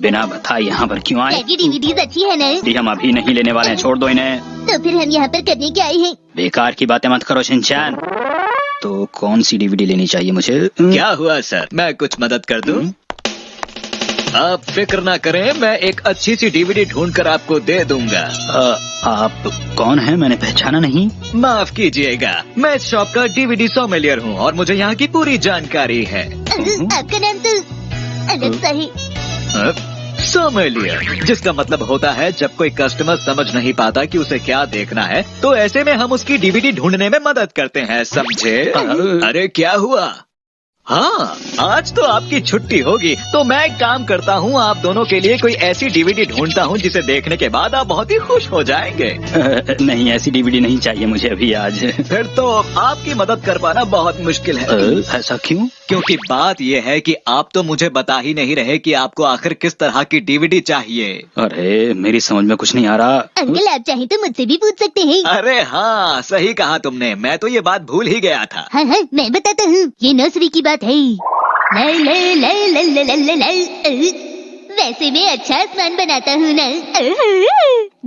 बिना बताए यहाँ पर क्यों आए? डैडी डीवीडीज अच्छी है ना? जी हम अभी नहीं लेने वाले हैं, छोड़ दो इन्हें। तो फिर हम यहाँ पर करने क्या आए हैं? बेकार की बातें मत करो शिनचैन। तो कौन सी डीवीडी लेनी चाहिए मुझे? क्या हुआ सर, मैं कुछ मदद कर दूं? आप फिक्र ना करें, मैं एक अच्छी सी डीवीडी ढूंढकर आपको दे दूंगा। आप कौन है? मैंने पहचाना नहीं। माफ कीजिएगा, मैं इस शॉप का डीवीडी सोमेलियर हूँ और मुझे यहाँ की पूरी जानकारी है। आपका नाम तो अलग सा है। सोमेलियर, जिसका मतलब होता है जब कोई कस्टमर समझ नहीं पाता कि उसे क्या देखना है, तो ऐसे में हम उसकी डीवीडी ढूंढने में मदद करते हैं, समझे? अरे क्या हुआ? हाँ, आज तो आपकी छुट्टी होगी, तो मैं एक काम करता हूँ, आप दोनों के लिए कोई ऐसी डीवीडी ढूंढता हूँ जिसे देखने के बाद आप बहुत ही खुश हो जाएंगे। नहीं, ऐसी डीवीडी नहीं चाहिए मुझे अभी आज। फिर तो आपकी मदद कर पाना बहुत मुश्किल है। ऐसा क्यों? क्योंकि बात यह है कि आप तो मुझे बता ही नहीं रहे कि आपको आखिर किस तरह की डीवीडी चाहिए। अरे मेरी समझ में कुछ नहीं आ रहा। अंकल आप चाहें तो मुझसे भी पूछ सकते हैं। अरे हाँ, सही कहा तुमने, मैं तो ये बात भूल ही गया था। हाँ हाँ, मैं बताता हूँ, ये नर्सरी की बात है। लल लल लल लल लल लल लल। वैसे मैं अच्छा आसमान बनाता हूँ ना।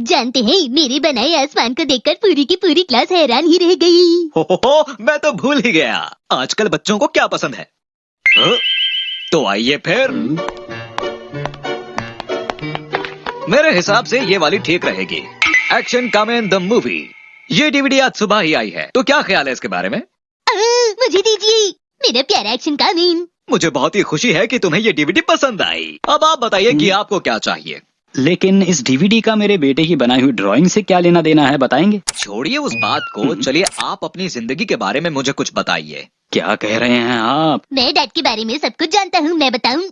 जानते हैं, मेरे बनाए आसमान को देखकर पूरी की पूरी क्लास हैरान ही रह गई। हो, मैं तो भूल ही गया, आजकल बच्चों को क्या पसंद है। तो आइए फिर, मेरे हिसाब से ये वाली ठीक रहेगी। Action come in the movie. ये डीवीडी आज सुबह ही आई है, तो क्या ख्याल है इसके बारे में? मुझे दीजिए, मेरा प्यारा एक्शन का मीन। मुझे बहुत ही खुशी है कि तुम्हें ये डीवीडी पसंद आई। अब आप बताइए कि आपको क्या चाहिए। लेकिन इस डीवीडी का मेरे बेटे की बनाई हुई ड्राइंग से क्या लेना देना है, बताएंगे? छोड़िए उस बात को, चलिए आप अपनी जिंदगी के बारे में मुझे कुछ बताइए। क्या कह रहे हैं आप? मैं डैड के बारे में सब कुछ जानता हूँ, मैं बताऊँ?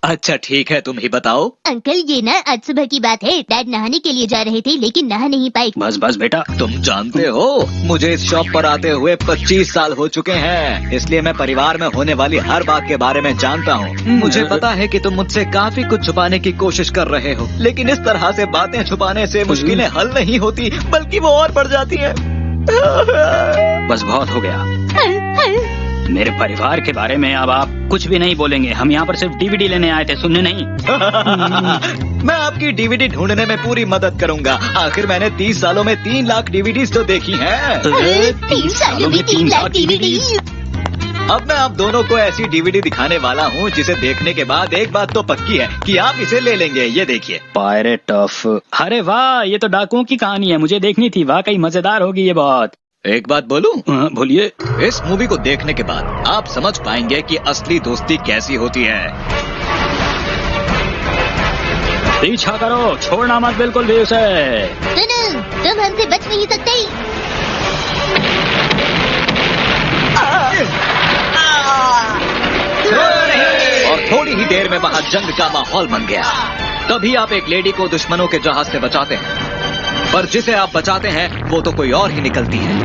अच्छा ठीक है, तुम ही बताओ। अंकल ये ना आज सुबह की बात है, डैड नहाने के लिए जा रहे थे लेकिन नहा नहीं पाए। बस बस बेटा। तुम जानते हो, मुझे इस शॉप पर आते हुए 25 साल हो चुके हैं, इसलिए मैं परिवार में होने वाली हर बात के बारे में जानता हूँ। मुझे पता है कि तुम मुझसे काफी कुछ छुपाने की कोशिश कर रहे हो, लेकिन इस तरह से बातें छुपाने से मुश्किलें हल नहीं होती, बल्कि वो और बढ़ जाती है। बस बहुत हो गया। मेरे परिवार के बारे में अब आप कुछ भी नहीं बोलेंगे। हम यहाँ पर सिर्फ डीवीडी लेने आए थे, सुनने नहीं। मैं आपकी डीवीडी ढूंढने में पूरी मदद करूंगा। आखिर मैंने 30 सालों में 3 लाख डीवीडीज तो देखी हैं। 3 सालों में 3 लाख डीवीडी। अब मैं आप दोनों को ऐसी डीवीडी दिखाने वाला हूँ जिसे देखने के बाद एक बात तो पक्की है कि आप इसे ले लेंगे। ये देखिए, पायरेट ऑफ। अरे वाह, ये तो डाकुओं की कहानी है, मुझे देखनी थी। वाकई मजेदार होगी ये बहुत। एक बात बोलूं? बोलिए। इस मूवी को देखने के बाद आप समझ पाएंगे कि असली दोस्ती कैसी होती है। पीछा करो, छोड़ना मत बिल्कुल भी उसे। सुनो, तुम हमसे बच नहीं सकते। और थोड़ी ही देर में वहाँ जंग का माहौल बन गया। तभी आप एक लेडी को दुश्मनों के जहाज से बचाते हैं, पर जिसे आप बचाते हैं वो तो कोई और ही निकलती है।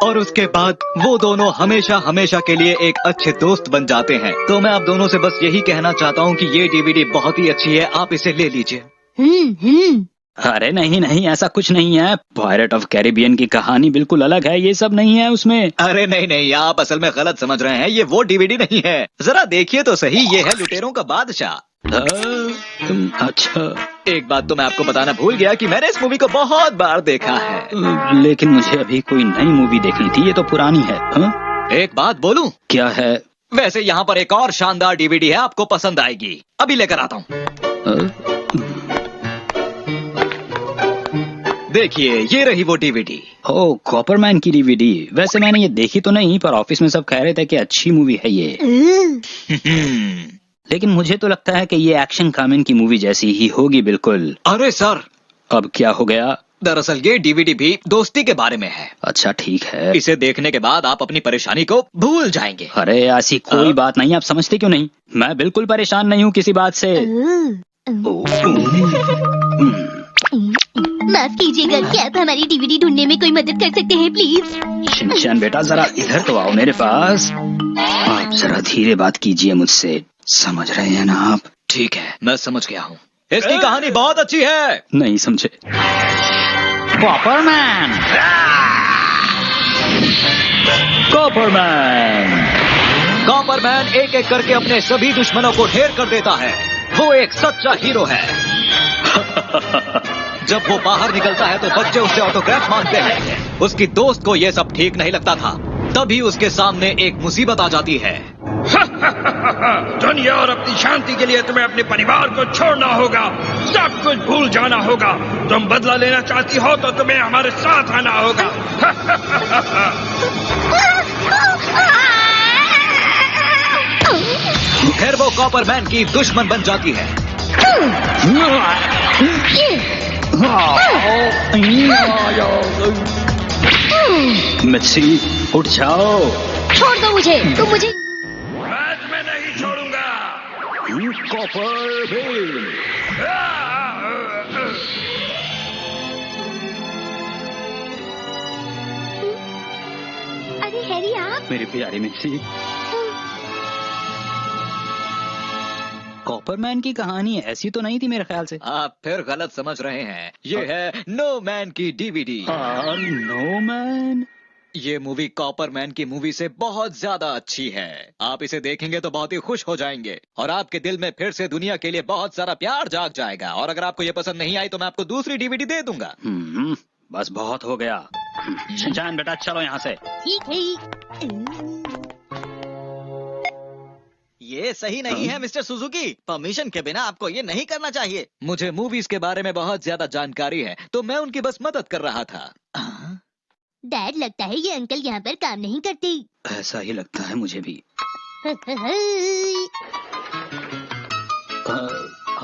और उसके बाद वो दोनों हमेशा हमेशा के लिए एक अच्छे दोस्त बन जाते हैं। तो मैं आप दोनों से बस यही कहना चाहता हूँ कि ये डीवीडी बहुत ही अच्छी है, आप इसे ले लीजिए। अरे नहीं नहीं, ऐसा कुछ नहीं है। पायरेट ऑफ कैरिबियन की कहानी बिल्कुल अलग है, ये सब नहीं है उसमें। अरे नहीं नहीं, आप असल में गलत समझ रहे हैं, ये वो डीवीडी नहीं है। जरा देखिए तो सही, ये है लुटेरों का बादशाह। अच्छा, एक बात तो मैं आपको बताना भूल गया कि मैंने इस मूवी को बहुत बार देखा है। लेकिन मुझे अभी कोई नई मूवी देखनी थी, ये तो पुरानी है। एक बात बोलूं? क्या है? वैसे यहाँ पर एक और शानदार डीवीडी है, आपको पसंद आएगी, अभी लेकर आता हूँ। देखिए, ये रही वो डीवीडी। ओह, कॉपरमैन की डीवीडी। वैसे मैंने ये देखी तो नहीं, पर ऑफिस में सब कह रहे थे कि अच्छी मूवी है ये। लेकिन मुझे तो लगता है कि ये एक्शन कामेन की मूवी जैसी ही होगी बिल्कुल। अरे सर, अब क्या हो गया? दरअसल ये डीवीडी भी दोस्ती के बारे में है। अच्छा ठीक है। इसे देखने के बाद आप अपनी परेशानी को भूल जाएंगे। अरे ऐसी कोई बात नहीं, आप समझते क्यों नहीं? मैं बिल्कुल परेशान नहीं हूँ किसी बात से। माफ कीजिएगा, क्या आप हमारी डीवीडी ढूंढने में कोई मदद कर सकते हैं प्लीज? शिनचैन बेटा, जरा इधर तो आओ मेरे पास। आप जरा धीरे बात कीजिए मुझसे, समझ रहे हैं ना आप? ठीक है, मैं समझ गया हूँ। इसकी कहानी बहुत अच्छी है। नहीं समझे। कॉपरमैन, कॉपरमैन। कॉपरमैन एक एक करके अपने सभी दुश्मनों को ढेर कर देता है। वो एक सच्चा हीरो है। जब वो बाहर निकलता है तो बच्चे उससे ऑटोग्राफ मांगते हैं। उसकी दोस्त को ये सब ठीक नहीं लगता था। तभी उसके सामने एक मुसीबत आ जाती है। दुनिया और अपनी शांति के लिए तुम्हें अपने परिवार को छोड़ना होगा, सब कुछ भूल जाना होगा। तुम बदला लेना चाहती हो तो तुम्हें हमारे साथ आना होगा। फिर वो कॉपरमैन की दुश्मन बन जाती है। मिर्ची उठ जाओ। छोड़ दो मुझे, तुम मुझे। आज मैं नहीं छोड़ूंगा। अरे हैरी आप। मेरी प्यारी मिर्ची, कॉपरमैन की कहानी ऐसी तो नहीं थी मेरे ख्याल से। आप फिर गलत समझ रहे हैं। ये है नो मैन की डीवीडी। No man. ये मूवी कॉपरमैन की मूवी से बहुत ज्यादा अच्छी है। आप इसे देखेंगे तो बहुत ही खुश हो जाएंगे और आपके दिल में फिर से दुनिया के लिए बहुत सारा प्यार जाग जाएगा। और अगर आपको ये पसंद नहीं आई तो मैं आपको दूसरी डीवीडी दे दूंगा। बस बहुत हो गया। शिनचैन बेटा चलो यहाँ से। ठीक है। ये सही नहीं है मिस्टर सुजुकी। परमिशन के बिना आपको ये नहीं करना चाहिए। मुझे मूवीज के बारे में बहुत ज्यादा जानकारी है तो मैं उनकी बस मदद कर रहा था। डैड, लगता है ये अंकल यहाँ पर काम नहीं करते। ऐसा ही लगता है मुझे भी।